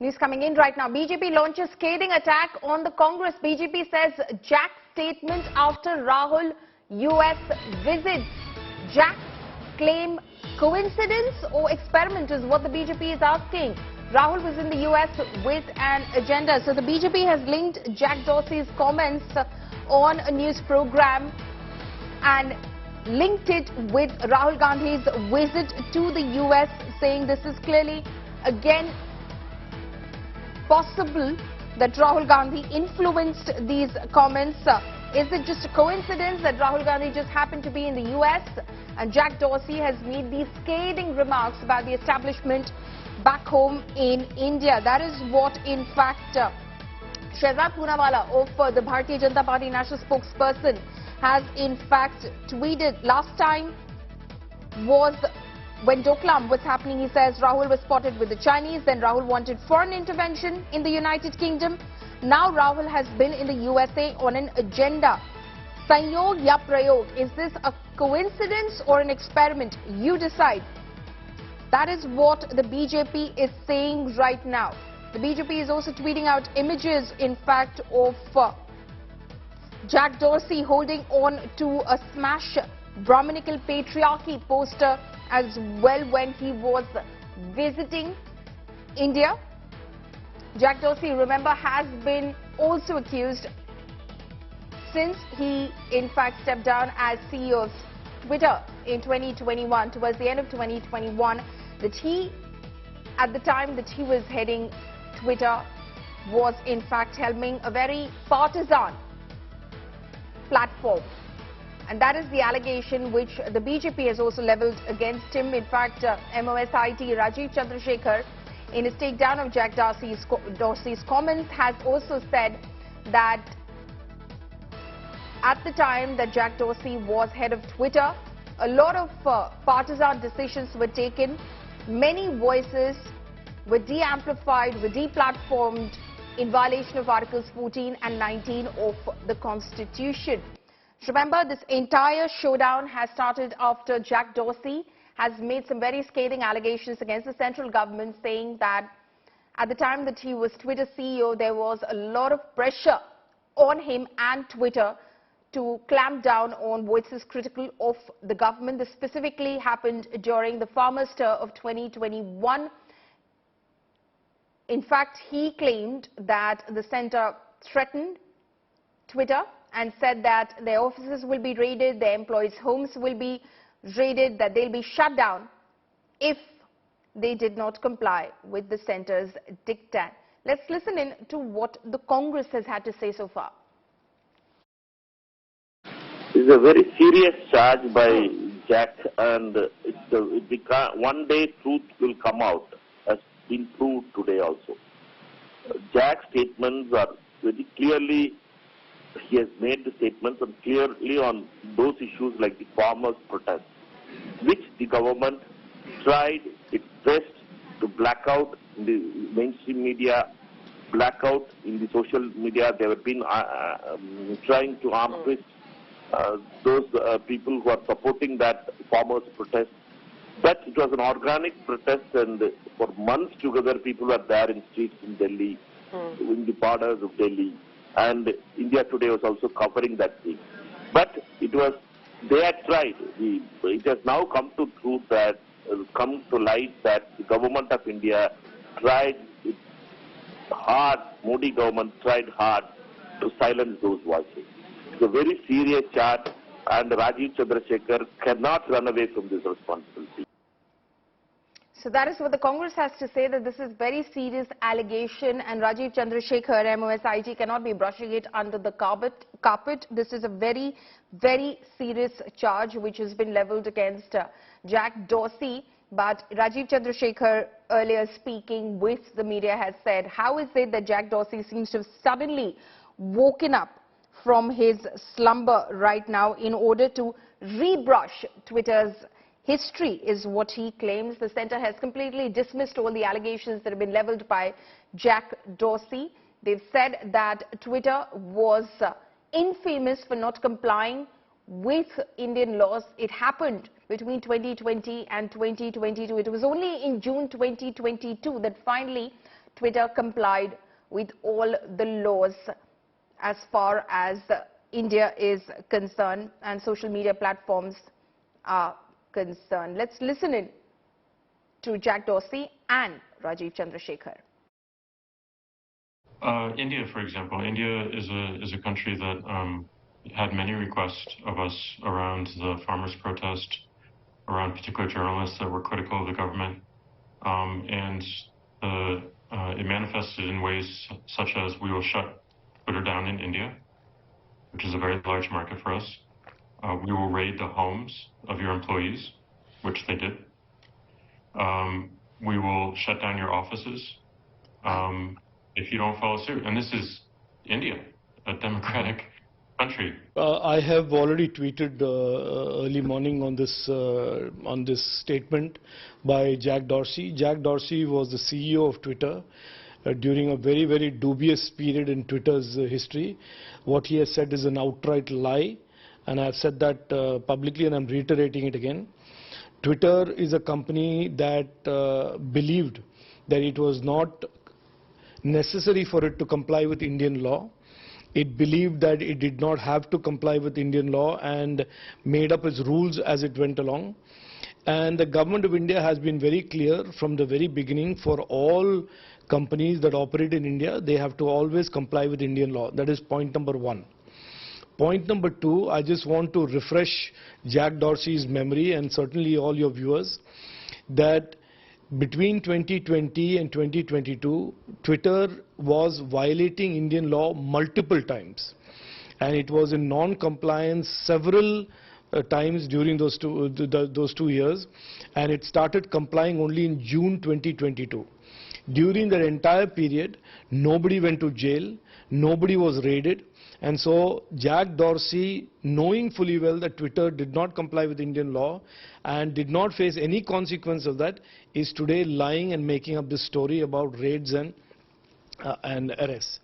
News coming in right now. BJP launches scathing attack on the Congress. BJP says Jack statement after Rahul US visits. Jack claim coincidence or experiment is what the BJP is asking. Rahul was in the US with an agenda. So the BJP has linked Jack Dorsey's comments on a news program and linked it with Rahul Gandhi's visit to the US, saying this is clearly again possible that Rahul Gandhi influenced these comments. Is it just a coincidence that Rahul Gandhi just happened to be in the US and Jack Dorsey has made these scathing remarks about the establishment back home in India? That is what in fact Shehzad Poonawala of the Bharatiya Janata Party national spokesperson has in fact tweeted. Last time was when Doklam was happening. He says Rahul was spotted with the Chinese, then Rahul wanted foreign intervention in the United Kingdom. Now Rahul has been in the USA on an agenda. Sanyog ya prayog, is this a coincidence or an experiment? You decide. That is what the BJP is saying right now. The BJP is also tweeting out images, in fact, of Jack Dorsey holding on to a smash Brahminical patriarchy poster as well when he was visiting India. Jack Dorsey, remember, has been also accused since he in fact stepped down as CEO of Twitter in 2021, towards the end of 2021, that he, at the time that he was heading Twitter, was in fact helming a very partisan platform. And that is the allegation which the BJP has also levelled against him. In fact, MOSIT Rajiv Chandrasekhar, in his takedown of Jack Dorsey's comments, has also said that at the time that Jack Dorsey was head of Twitter, a lot of partisan decisions were taken. Many voices were de-amplified, were de-platformed in violation of Articles 14 and 19 of the Constitution. Remember, this entire showdown has started after Jack Dorsey has made some very scathing allegations against the central government, saying that at the time that he was Twitter CEO, there was a lot of pressure on him and Twitter to clamp down on voices critical of the government. This specifically happened during the farmer stir of 2021. In fact, he claimed that the centre threatened Twitter and said that their offices will be raided, their employees' homes will be raided, that they'll be shut down if they did not comply with the centre's diktat. Let's listen in to what the Congress has had to say so far. It's a very serious charge by Jack, and one day truth will come out, as been proved today also. Jack's statements are very clearly, he has made the statements and clearly on those issues like the farmers' protest, which the government tried its best to black out in the mainstream media, black out in the social media. They have been trying to arm twist those people who are supporting that farmers' protest. But it was an organic protest, and for months together people were there in streets in Delhi, in the borders of Delhi. And India Today was also covering that thing. But it was, they had tried. It has now come to truth that, come to light that the government of India tried hard, Modi government tried hard to silence those voices. It's a very serious charge, and Rajiv Chandrasekhar cannot run away from this responsibility. So that is what the Congress has to say, that this is very serious allegation, and Rajiv Chandrasekhar, MOSIT, cannot be brushing it under the carpet. This is a very, very serious charge which has been levelled against Jack Dorsey. But Rajiv Chandrasekhar, earlier speaking with the media, has said, how is it that Jack Dorsey seems to have suddenly woken up from his slumber right now in order to rebrush Twitter's history, is what he claims. The centre has completely dismissed all the allegations that have been levelled by Jack Dorsey. They've said that Twitter was infamous for not complying with Indian laws. It happened between 2020 and 2022. It was only in June 2022 that finally Twitter complied with all the laws as far as India is concerned and social media platforms are concerned. Let's listen in to Jack Dorsey and Rajiv Chandrasekhar. India, for example, India is a country that had many requests of us around the farmers' protest, around particular journalists that were critical of the government, and it manifested in ways such as we will shut Twitter down in India, which is a very large market for us. We will raid the homes of your employees, which they did. We will shut down your offices if you don't follow suit. And this is India, a democratic country. I have already tweeted early morning on this statement by Jack Dorsey. Jack Dorsey was the CEO of Twitter during a very, very dubious period in Twitter's history. What he has said is an outright lie, and I have said that publicly, and I'm reiterating it again. Twitter is a company that believed that it was not necessary for it to comply with Indian law. It believed that it did not have to comply with Indian law and made up its rules as it went along. And the government of India has been very clear from the very beginning, for all companies that operate in India, they have to always comply with Indian law. That is point number one. Point number two, I just want to refresh Jack Dorsey's memory and certainly all your viewers that between 2020 and 2022, Twitter was violating Indian law multiple times, and it was in non-compliance several times during those 2 years, and it started complying only in June 2022. During that entire period, nobody went to jail, nobody was raided, and so Jack Dorsey, knowing fully well that Twitter did not comply with Indian law and did not face any consequence of that, is today lying and making up this story about raids and arrests.